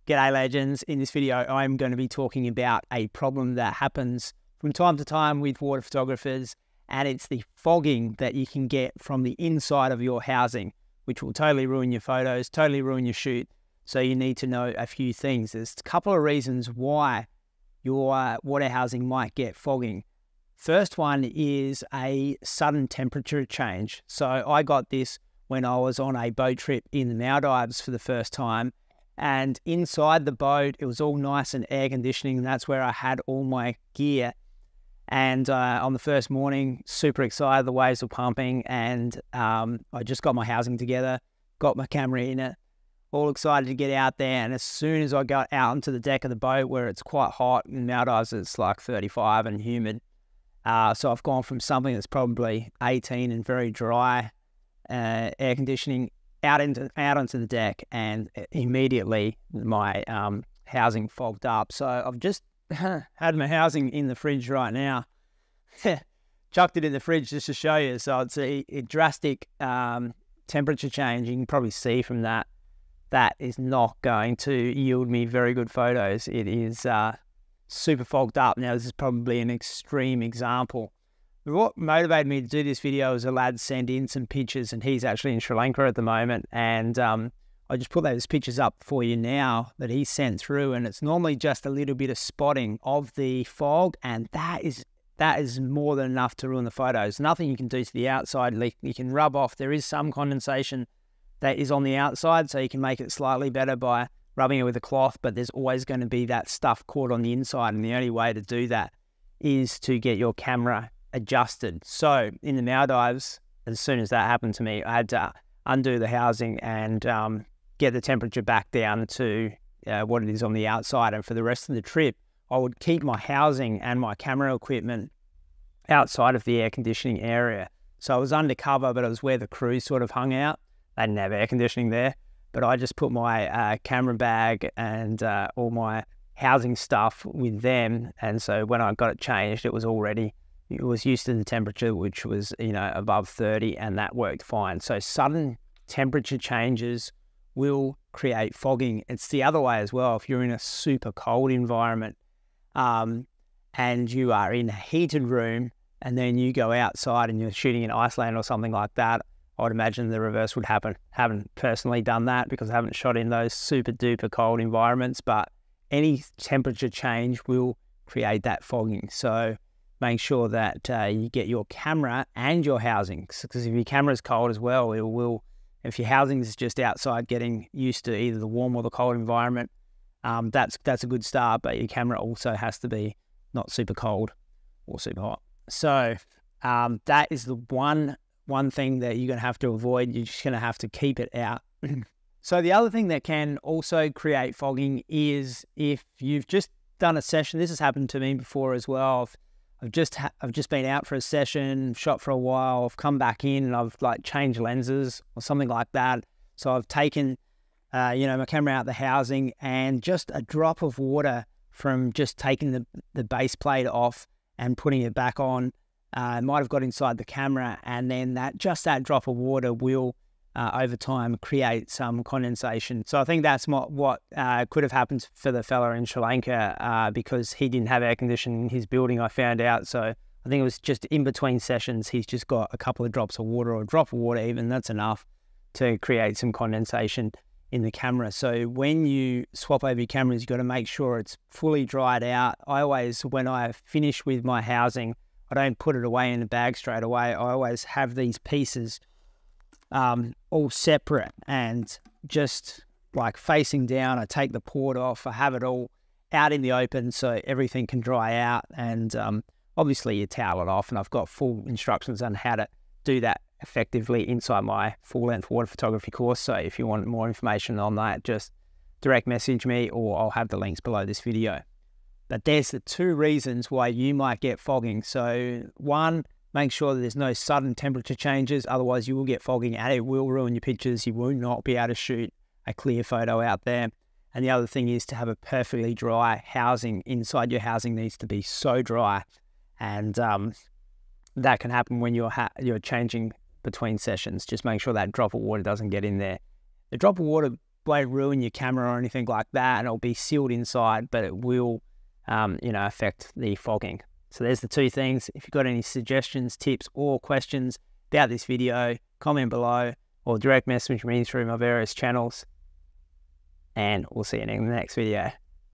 G'day legends. In this video, I'm going to be talking about a problem that happens from time to time with water photographers, and it's the fogging that you can get from the inside of your housing, which will totally ruin your photos, totally ruin your shoot. So you need to know a few things. There's a couple of reasons why your water housing might get fogging. First one is a sudden temperature change. So I got this when I was on a boat trip in the Maldives for the first time. And inside the boat, it was all nice and air conditioning, and that's where I had all my gear. And on the first morning, super excited, the waves were pumping, and I just got my housing together, got my camera in it, all excited to get out there. And as soon as I got out onto the deck of the boat, where it's quite hot, in Maldives it's like 35 and humid, so I've gone from something that's probably 18 and very dry, air conditioning, out onto the deck, and immediately my housing fogged up. So I've just had my housing in the fridge right now. Chucked it in the fridge just to show you. So it's a drastic temperature change. You can probably see from that. That is not going to yield me very good photos. It is super fogged up. Now, this is probably an extreme example. What motivated me to do this video is a lad sent in some pictures, and he's actually in Sri Lanka at the moment. And I just put those pictures up for you now that he sent through. And it's normally just a little bit of spotting of the fog, and that is more than enough to ruin the photos. Nothing you can do to the outside. You can rub off. There is some condensation that is on the outside, so you can make it slightly better by rubbing it with a cloth, but there's always going to be that stuff caught on the inside. And the only way to do that is to get your camera adjusted. So in the Maldives, as soon as that happened to me, I had to undo the housing and get the temperature back down to what it is on the outside. And for the rest of the trip, I would keep my housing and my camera equipment outside of the air conditioning area. So I was undercover, but it was where the crew sort of hung out. They didn't have air conditioning there, but I just put my camera bag and all my housing stuff with them. And so when I got it changed, it was used to the temperature, which was, above 30, and that worked fine. So sudden temperature changes will create fogging. It's the other way as well. If you're in a super cold environment and you are in a heated room, and then you go outside and you're shooting in Iceland or something like that, I would imagine the reverse would happen. Haven't personally done that because I haven't shot in those super duper cold environments, but any temperature change will create that fogging. So make sure that you get your camera and your housing, because if your camera is cold as well, it will. If your housing is just outside getting used to either the warm or the cold environment, that's a good start. But your camera also has to be not super cold or super hot. So that is the one thing that you're going to have to avoid. You're just going to have to keep it out. So the other thing that can also create fogging is if you've just done a session. This has happened to me before as well. I've just been out for a session, shot for a while, I've come back in and I've changed lenses or something like that. So I've taken, my camera out the housing, and just a drop of water from just taking the base plate off and putting it back on might have got inside the camera, and then that drop of water will over time create some condensation. So I think that's what could have happened for the fella in Sri Lanka because he didn't have air conditioning in his building, I found out. So I think it was just in between sessions, he's just got a couple of drops of water, or a drop of water even, that's enough to create some condensation in the camera. So when you swap over your cameras, you've got to make sure it's fully dried out. I always, when I finish with my housing, I don't put it away in a bag straight away. I always have these pieces all separate and just facing down. I take the port off. I have it all out in the open so everything can dry out, and obviously you towel it off, and I've got full instructions on how to do that effectively inside my full-length water photography course. So if you want more information on that, just direct message me, or I'll have the links below this video. But there's the two reasons why you might get fogging. So one, make sure that there's no sudden temperature changes, otherwise you will get fogging and it will ruin your pictures. You will not be able to shoot a clear photo out there. And the other thing is to have a perfectly dry housing. Inside your housing needs to be so dry, and that can happen when you're changing between sessions. Just make sure that drop of water doesn't get in there. The drop of water won't ruin your camera or anything like that, and it'll be sealed inside, but it will, affect the fogging. So there's the two things. If you've got any suggestions, tips, or questions about this video, comment below or direct message me through my various channels, and we'll see you in the next video.